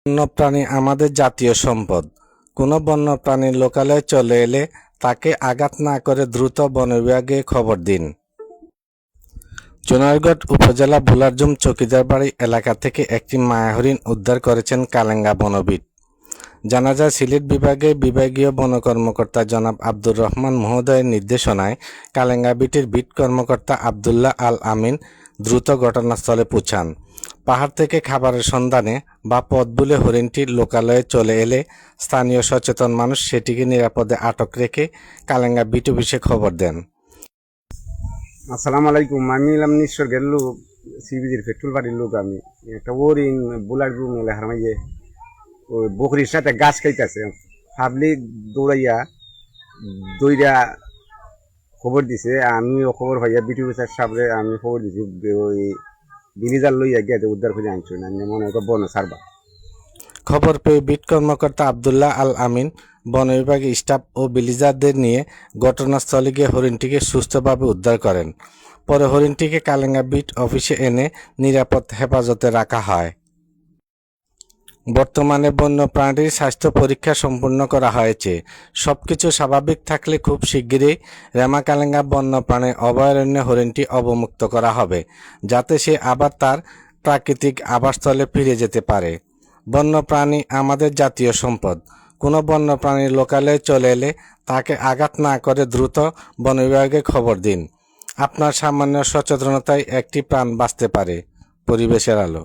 বন্যপ্রাণী আমাদের জাতীয় সম্পদ। কোনো বন্যপ্রাণী লোকালয়ে চলে এলে তাকে আঘাত না করে দ্রুত বন বিভাগে খবর দিন। জোনারগড় উপজেলা বুলারজুম চকিদারবাড়ি এলাকা থেকে একটি মায়া হরিণ উদ্ধার করেছেন কালেঙ্গা বনবিদ। জানা যায়, সিলেট বিভাগের বিভাগীয় বন কর্মকর্তা জনাব আব্দুর রহমান মহোদয়ের নির্দেশনায় কালেঙ্গা বিটের বিট কর্মকর্তা আবদুল্লাহ আল আমিন দ্রুত ঘটনাস্থলে পৌঁছান। পাহাড় থেকে খাবারের সন্ধানে বা পথ ভুলে হরিণটি লোকালয়ে চলে এলে স্থানীয় সচেতন মানুষ সেটিকে নিরাপদে আটক রেখে কালেঙ্গা বিট অফিসে খবর দেন। আসসালামু আলাইকুম। আমি এলাম নিঃস্বর্গের লোক, সিবিজির পেট্রোল বাড়ির লোক। আমি একটা ওরিং বুলার রুম এলে হারমাইয়ে ওই বকরির সাথে গাছ খাইতেছে। ভাবলি দৌড়া খবর দিছে। আমিও খবর পাইয়া বিটি অফিসার সাহেবরে আমি খবর দিছি, ওই বিলিজার লইয়া গিয়ে উদ্ধার করে আনছি না, মনে হয় বন সারবা। খবর পেয়ে বিট কর্মকর্তা আবদুল্লাহ আল আমিন বন বিভাগের স্টাফ ও বিলিজারদের নিয়ে ঘটনাস্থলে গিয়ে হরিণটিকে সুস্থভাবে উদ্ধার করেন। পরে হরিণটিকে কালেঙ্গা বিট অফিসে এনে নিরাপদ হেফাজতে রাখা হয়। বর্তমানে বন্যপ্রাণীর স্বাস্থ্য পরীক্ষা সম্পূর্ণ করা হয়েছে। সবকিছু স্বাভাবিক থাকলে খুব শিগগিরই রেমাকালেঙ্গা বন্যপ্রাণী অভয়ারণ্যে হরিণটি অবমুক্ত করা হবে, যাতে সে আবার তার প্রাকৃতিক আবাসস্থলে ফিরে যেতে পারে। বন্যপ্রাণী আমাদের জাতীয় সম্পদ। কোনো বন্যপ্রাণী লোকালয়ে চলে এলে তাকে আঘাত না করে দ্রুত বন বিভাগে খবর দিন। আপনার সামান্য সচেতনতায় একটি প্রাণ বাঁচতে পারে। পরিবেশের আলো।